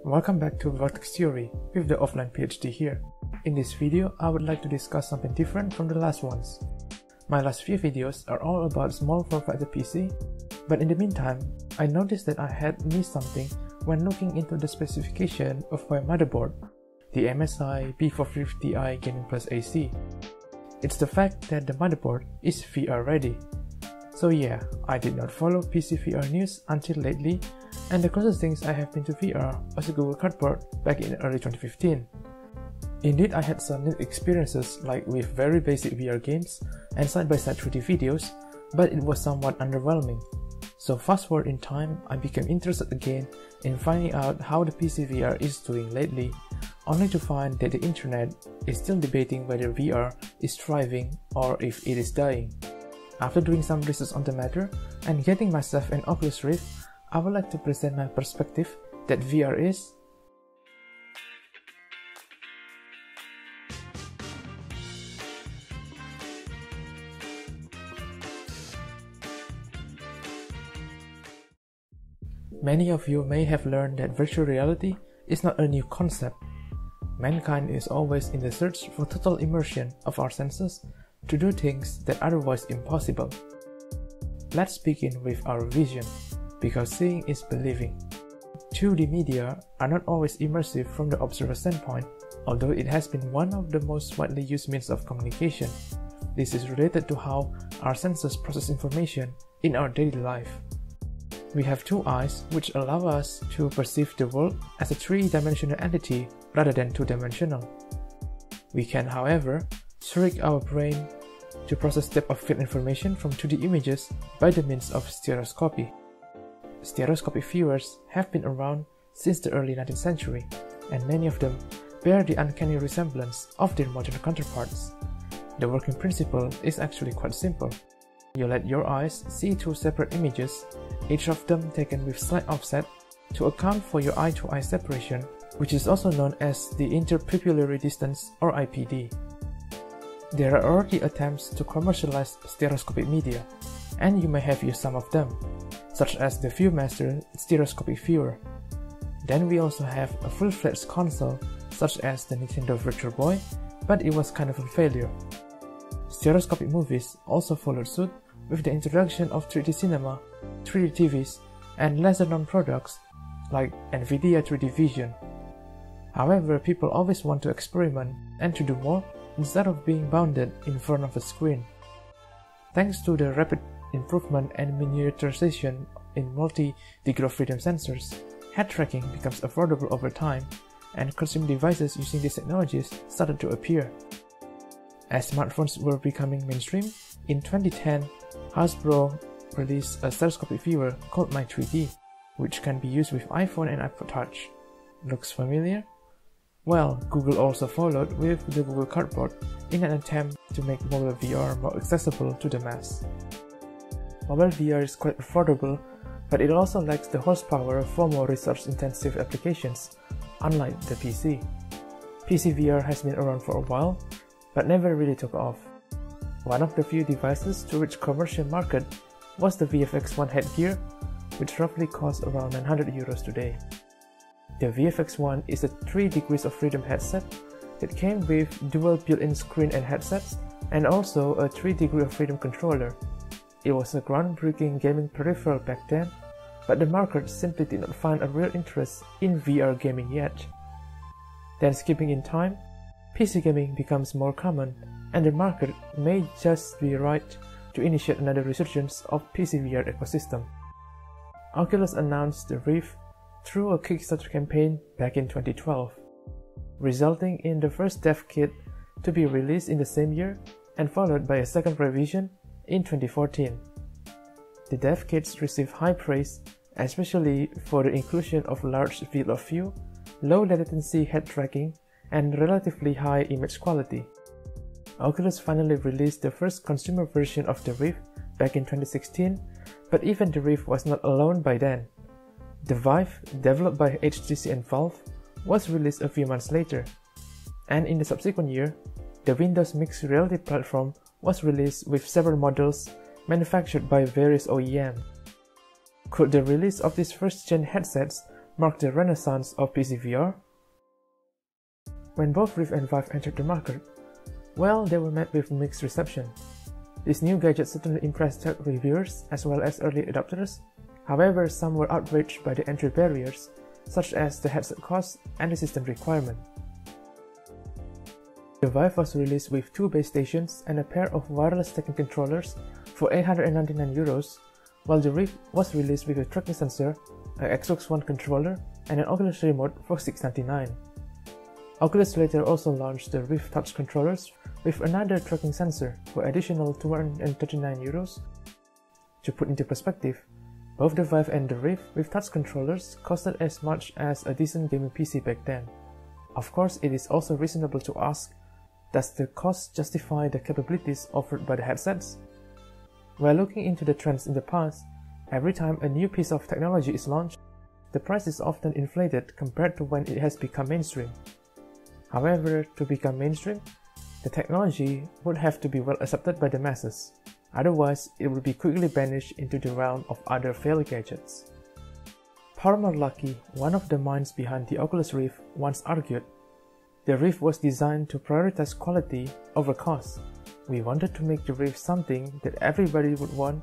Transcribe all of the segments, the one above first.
Welcome back to Vortex Theory with the offline PhD here. In this video, I would like to discuss something different from the last ones. My last few videos are all about small form factor PC, but in the meantime, I noticed that I had missed something when looking into the specification of my motherboard, the MSI B450i Gaming Plus AC. It's the fact that the motherboard is VR ready. So yeah, I did not follow PC VR news until lately, and the closest things I have been to VR was a Google Cardboard back in early 2015. Indeed, I had some neat experiences like with very basic VR games and side-by-side 3D videos, but it was somewhat underwhelming. So fast forward in time, I became interested again in finding out how the PC VR is doing lately, only to find that the internet is still debating whether VR is thriving or if it is dying. After doing some research on the matter and getting myself an Oculus Rift, I would like to present my perspective that VR is Many of you may have learned that virtual reality is not a new concept. Mankind is always in the search for total immersion of our senses to do things that otherwise impossible. Let's begin with our vision, because seeing is believing. 2D media are not always immersive from the observer standpoint, although it has been one of the most widely used means of communication. This is related to how our senses process information in our daily life. We have two eyes which allow us to perceive the world as a three-dimensional entity rather than two-dimensional. We can, however, trick our brain to process depth of field information from 2D images by the means of stereoscopy. Stereoscopic viewers have been around since the early 19th century, and many of them bear the uncanny resemblance of their modern counterparts. The working principle is actually quite simple. You let your eyes see two separate images, each of them taken with slight offset, to account for your eye-to-eye separation, which is also known as the interpupillary distance or IPD. There are already attempts to commercialize stereoscopic media, and you may have used some of them, such as the ViewMaster stereoscopic viewer. Then we also have a full-fledged console, such as the Nintendo Virtual Boy, but it was kind of a failure. Stereoscopic movies also followed suit with the introduction of 3D cinema, 3D TVs, and lesser-known products like NVIDIA 3D Vision. However, people always want to experiment and to do more instead of being bounded in front of a screen. Thanks to the rapid improvement and miniaturization in multi-degree of freedom sensors, head tracking becomes affordable over time, and consumer devices using these technologies started to appear. As smartphones were becoming mainstream, in 2010, Hasbro released a stereoscopic viewer called My 3D, which can be used with iPhone and iPod Touch. Looks familiar? Well, Google also followed with the Google Cardboard in an attempt to make mobile VR more accessible to the mass. Mobile VR is quite affordable, but it also lacks the horsepower for more resource-intensive applications, unlike the PC. PC VR has been around for a while, but never really took off. One of the few devices to reach commercial market was the VFX1 headgear, which roughly costs around €900 today. The VFX1 is a 3 degrees of freedom headset that came with dual built-in screen and headsets, and also a 3 degree of freedom controller. It was a groundbreaking gaming peripheral back then, but the market simply did not find a real interest in VR gaming yet. Then skipping in time, PC gaming becomes more common, and the market may just be right to initiate another resurgence of PC VR ecosystem. Oculus announced the Rift through a Kickstarter campaign back in 2012, resulting in the first dev kit to be released in the same year and followed by a second revision in 2014. The dev kits received high praise, especially for the inclusion of large field of view, low latency head tracking, and relatively high image quality. Oculus finally released the first consumer version of the Rift back in 2016, but even the Rift was not alone by then. The Vive, developed by HTC and Valve, was released a few months later, and in the subsequent year, the Windows Mixed Reality platform was released with several models manufactured by various OEMs. Could the release of these first-gen headsets marked the renaissance of PC VR. When both Rift and Vive entered the market, well, they were met with mixed reception. This new gadget certainly impressed tech reviewers as well as early adopters. However, some were outraged by the entry barriers, such as the headset cost and the system requirement. The Vive was released with 2 base stations and a pair of wireless tracking controllers for €899, while the Rift was released with a tracking sensor, an Xbox One controller, and an Oculus remote for $699. Oculus later also launched the Rift Touch controllers with another tracking sensor for additional €239. To put into perspective, both the Vive and the Rift with touch controllers costed as much as a decent gaming PC back then. Of course, it is also reasonable to ask, does the cost justify the capabilities offered by the headsets? While looking into the trends in the past, every time a new piece of technology is launched, the price is often inflated compared to when it has become mainstream. However, to become mainstream, the technology would have to be well accepted by the masses. Otherwise, it would be quickly banished into the realm of other failed gadgets. Palmer Luckey, one of the minds behind the Oculus Rift, once argued, "The Rift was designed to prioritize quality over cost. We wanted to make the Rift something that everybody would want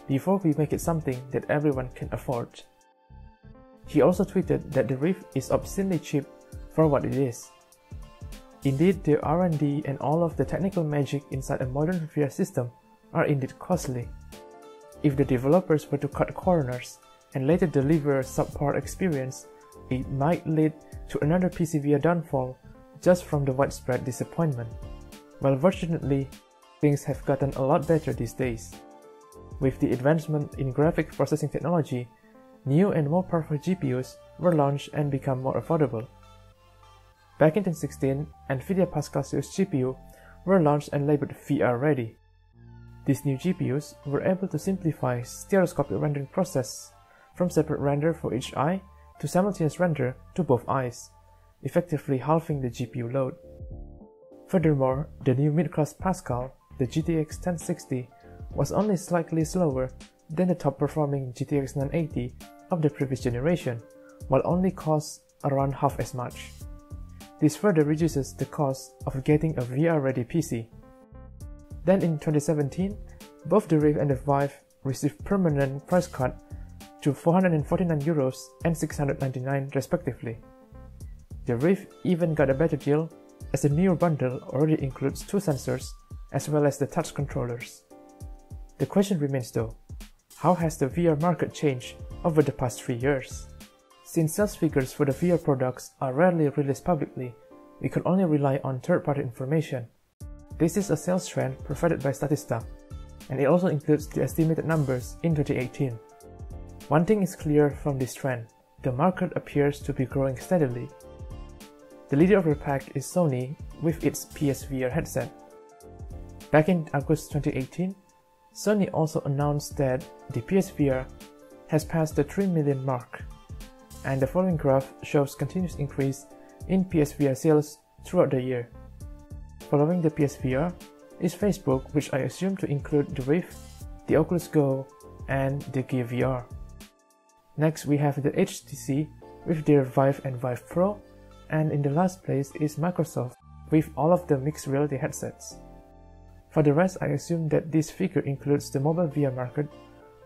before we make it something that everyone can afford." He also tweeted that the Rift is obscenely cheap for what it is. Indeed, the R&D and all of the technical magic inside a modern VR system are indeed costly. If the developers were to cut corners and later deliver a subpar experience, it might lead to another PC VR downfall just from the widespread disappointment. Well, fortunately, things have gotten a lot better these days. With the advancement in graphic processing technology, new and more powerful GPUs were launched and become more affordable. Back in 2016, NVIDIA Pascal series GPU were launched and labeled VR ready. These new GPUs were able to simplify stereoscopic rendering process from separate render for each eye to simultaneous render to both eyes, effectively halving the GPU load. Furthermore, the new mid-class Pascal, the GTX 1060, was only slightly slower than the top-performing GTX 980 of the previous generation, while only costs around half as much. This further reduces the cost of getting a VR-ready PC. Then in 2017, both the Rift and the Vive received permanent price cut to €449 and $699 respectively. The Rift even got a better deal, as the newer bundle already includes 2 sensors as well as the touch controllers. The question remains though, how has the VR market changed over the past 3 years? Since sales figures for the VR products are rarely released publicly, we can only rely on third-party information. This is a sales trend provided by Statista, and it also includes the estimated numbers in 2018. One thing is clear from this trend, the market appears to be growing steadily. The leader of the pack is Sony with its PSVR headset. Back in August 2018, Sony also announced that the PSVR has passed the 3 million mark, and the following graph shows continuous increase in PSVR sales throughout the year. Following the PSVR is Facebook, which I assume to include the Rift, the Oculus Go, and the Gear VR. Next we have the HTC with their Vive and Vive Pro, and in the last place is Microsoft with all of the mixed reality headsets. For the rest, I assume that this figure includes the mobile VR market,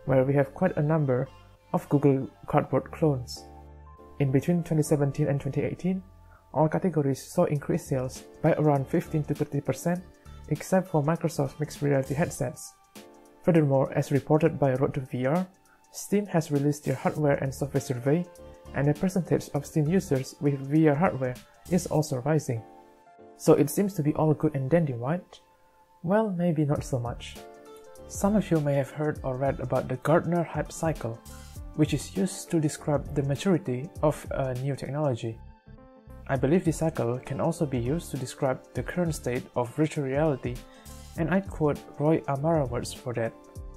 where we have quite a number of Google Cardboard clones. In between 2017 and 2018, all categories saw increased sales by around 15 to 30%, except for Microsoft's mixed reality headsets. Furthermore, as reported by Road to VR, Steam has released their hardware and software survey, and the percentage of Steam users with VR hardware is also rising. So it seems to be all good and dandy, right? Well, maybe not so much. Some of you may have heard or read about the Gartner hype cycle, which is used to describe the maturity of a new technology. I believe this cycle can also be used to describe the current state of virtual reality, and I'd quote Roy Amara words for that.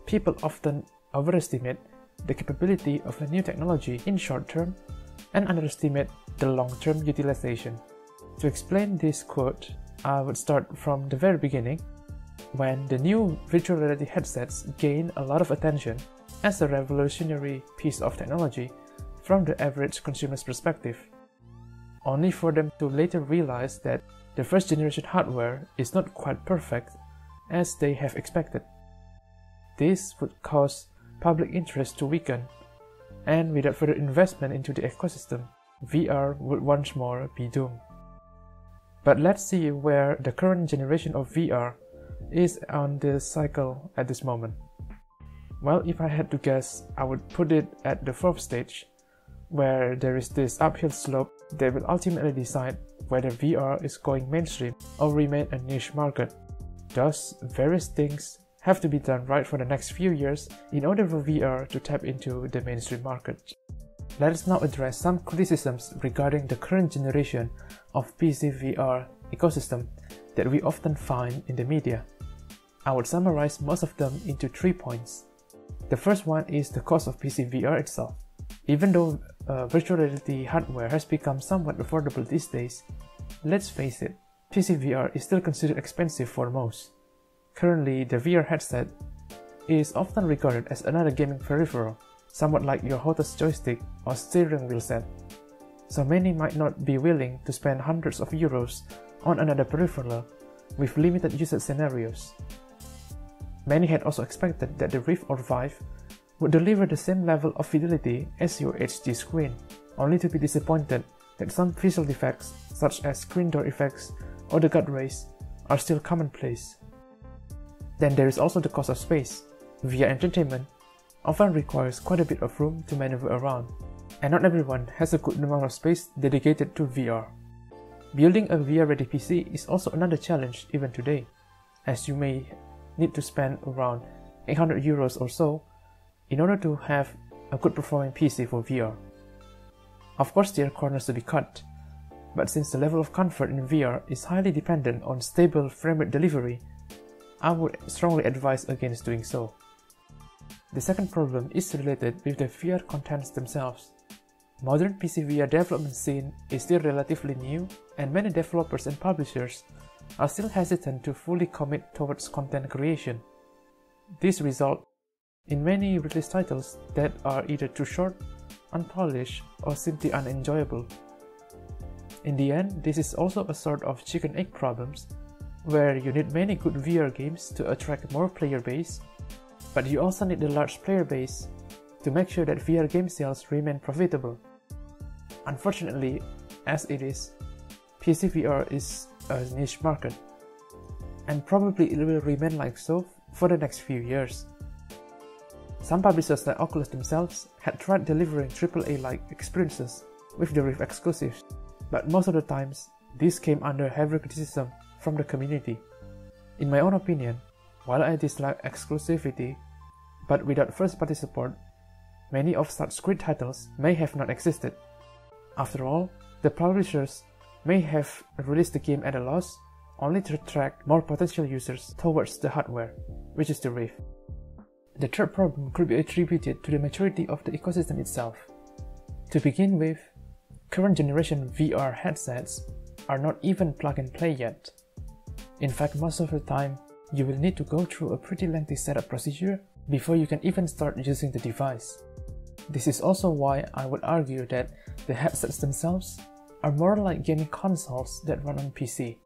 People often overestimate the capability of a new technology in short term and underestimate the long-term utilization. To explain this quote, I would start from the very beginning, when the new virtual reality headsets gained a lot of attention as a revolutionary piece of technology. from the average consumer's perspective, only for them to later realize that the first generation hardware is not quite perfect as they have expected. This would cause public interest to weaken, and without further investment into the ecosystem, VR would once more be doomed. But let's see where the current generation of VR is on the cycle at this moment. Well, if I had to guess, I would put it at the fourth stage, where there is this uphill slope that will ultimately decide whether VR is going mainstream or remain a niche market. Thus, various things have to be done right for the next few years in order for VR to tap into the mainstream market. Let us now address some criticisms regarding the current generation of PC VR ecosystem that we often find in the media. I would summarize most of them into 3 points. The first one is the cost of PC VR itself. Even though virtual reality hardware has become somewhat affordable these days, let's face it, PC VR is still considered expensive for most. Currently, the VR headset is often regarded as another gaming peripheral, somewhat like your hotel's joystick or steering wheel set. So many might not be willing to spend hundreds of euros on another peripheral with limited usage scenarios. Many had also expected that the Rift or Vive would deliver the same level of fidelity as your HD screen, only to be disappointed that some visual defects such as screen door effects or the gut rays are still commonplace. Then there is also the cost of space. VR entertainment often requires quite a bit of room to maneuver around, and not everyone has a good amount of space dedicated to VR. Building a VR-ready PC is also another challenge even today, as you may need to spend around 800 euros or so in order to have a good performing PC for VR. Of course, there are corners to be cut, but since the level of comfort in VR is highly dependent on stable frame rate delivery, I would strongly advise against doing so. The second problem is related with the VR contents themselves. Modern PC VR development scene is still relatively new, and many developers and publishers are still hesitant to fully commit towards content creation. This results in many release titles that are either too short, unpolished, or simply unenjoyable. In the end, this is also a sort of chicken-egg problems, where you need many good VR games to attract more player base, but you also need a large player base to make sure that VR game sales remain profitable. Unfortunately, as it is, PC VR is a niche market, and probably it will remain like so for the next few years. Some publishers like Oculus themselves had tried delivering AAA-like experiences with the Rift exclusives, but most of the times, this came under heavy criticism from the community. In my own opinion, while I dislike exclusivity, but without first-party support, many of such great titles may have not existed. After all, the publishers may have released the game at a loss, only to attract more potential users towards the hardware, which is the Rift. The third problem could be attributed to the maturity of the ecosystem itself. To begin with, current generation VR headsets are not even plug-and-play yet. In fact, most of the time, you will need to go through a pretty lengthy setup procedure before you can even start using the device. This is also why I would argue that the headsets themselves are more like gaming consoles that run on PC.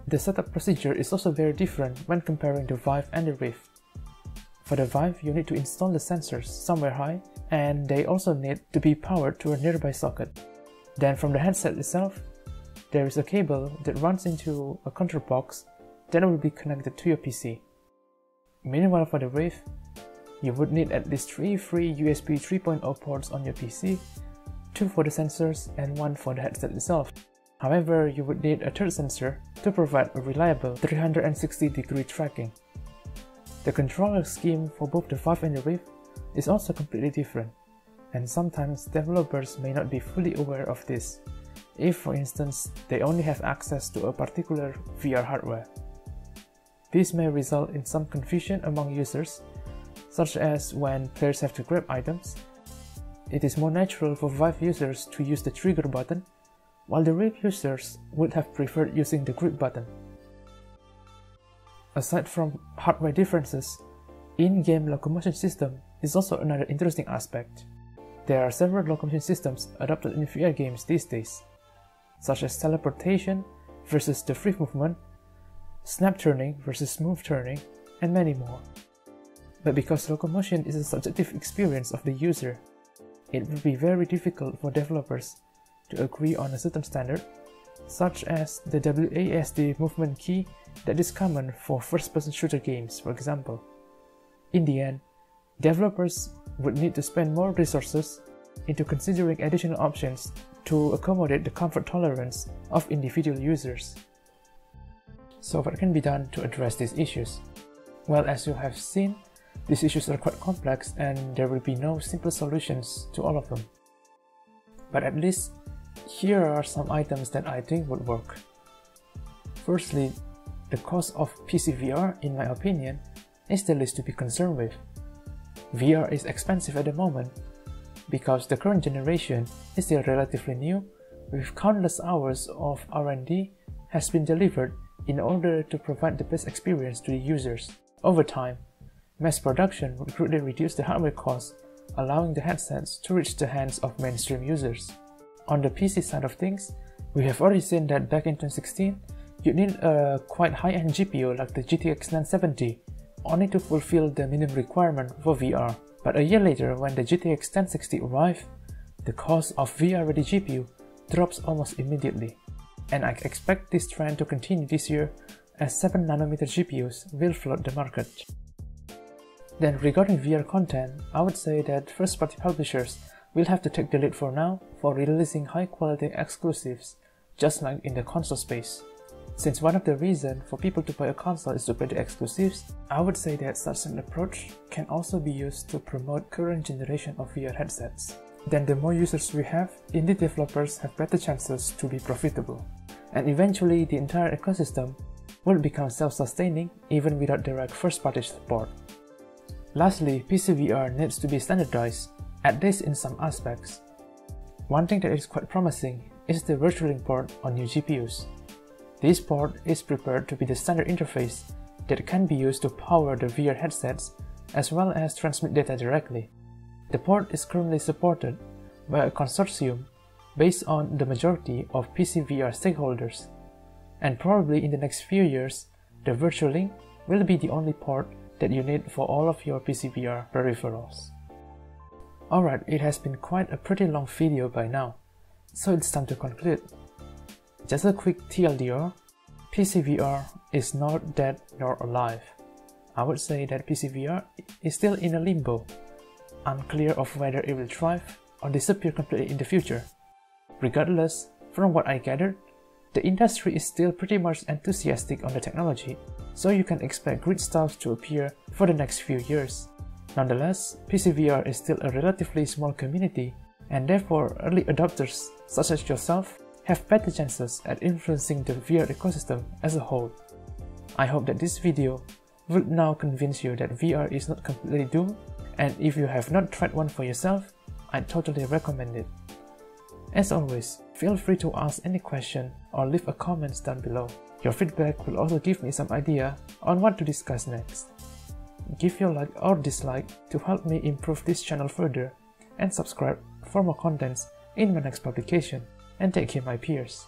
The setup procedure is also very different when comparing the Vive and the Rift. For the Vive, you need to install the sensors somewhere high, and they also need to be powered to a nearby socket. Then from the headset itself, there is a cable that runs into a control box that will be connected to your PC. Meanwhile, for the Rift, you would need at least 3 free USB 3.0 ports on your PC, 2 for the sensors and 1 for the headset itself. However, you would need a third sensor to provide a reliable 360-degree tracking. The controller scheme for both the Vive and the Rift is also completely different, and sometimes developers may not be fully aware of this, if for instance they only have access to a particular VR hardware. This may result in some confusion among users, such as when players have to grab items. It is more natural for Vive users to use the trigger button, while the Rift users would have preferred using the grip button. Aside from hardware differences, in-game locomotion system is also another interesting aspect. There are several locomotion systems adopted in VR games these days, such as teleportation versus the free movement, snap turning versus smooth turning, and many more. But because locomotion is a subjective experience of the user, it would be very difficult for developers to agree on a certain standard, such as the WASD movement key that is common for first-person shooter games, for example. In the end, developers would need to spend more resources into considering additional options to accommodate the comfort tolerance of individual users. So what can be done to address these issues? Well, as you have seen, these issues are quite complex and there will be no simple solutions to all of them. But at least, here are some items that I think would work. Firstly, the cost of PC VR, in my opinion, is the least to be concerned with. VR is expensive at the moment because the current generation is still relatively new, with countless hours of R&D has been delivered in order to provide the best experience to the users. Over time, mass production would greatly reduce the hardware costs, allowing the headsets to reach the hands of mainstream users. On the PC side of things, we have already seen that back in 2016, you'd need a quite high-end GPU like the GTX 970 only to fulfill the minimum requirement for VR. But a year later, when the GTX 1060 arrived, the cost of VR-ready GPU drops almost immediately. And I expect this trend to continue this year as 7nm GPUs will flood the market. Then regarding VR content, I would say that first-party publishers will have to take the lead for now for releasing high-quality exclusives, just like in the console space. Since one of the reasons for people to buy a console is to play the exclusives, I would say that such an approach can also be used to promote current generation of VR headsets. Then the more users we have, indie developers have better chances to be profitable. And eventually the entire ecosystem will become self-sustaining even without direct first-party support. Lastly, PC VR needs to be standardized, at least in some aspects. One thing that is quite promising is the virtualing port on new GPUs. This port is prepared to be the standard interface that can be used to power the VR headsets as well as transmit data directly. The port is currently supported by a consortium based on the majority of PC VR stakeholders, and probably in the next few years, the virtual link will be the only port that you need for all of your PC VR peripherals. Alright, it has been quite a pretty long video by now, so it's time to conclude. Just a quick TLDR, PC VR is not dead nor alive. I would say that PC VR is still in a limbo, unclear of whether it will thrive or disappear completely in the future. Regardless, from what I gathered, the industry is still pretty much enthusiastic on the technology, so you can expect great stuff to appear for the next few years. Nonetheless, PC VR is still a relatively small community, and therefore early adopters such as yourself have better chances at influencing the VR ecosystem as a whole. I hope that this video will now convince you that VR is not completely doomed, and if you have not tried one for yourself, I totally recommend it. As always, feel free to ask any question or leave a comment down below. Your feedback will also give me some idea on what to discuss next. Give your like or dislike to help me improve this channel further, and subscribe for more contents in my next publication. And take care, my peers.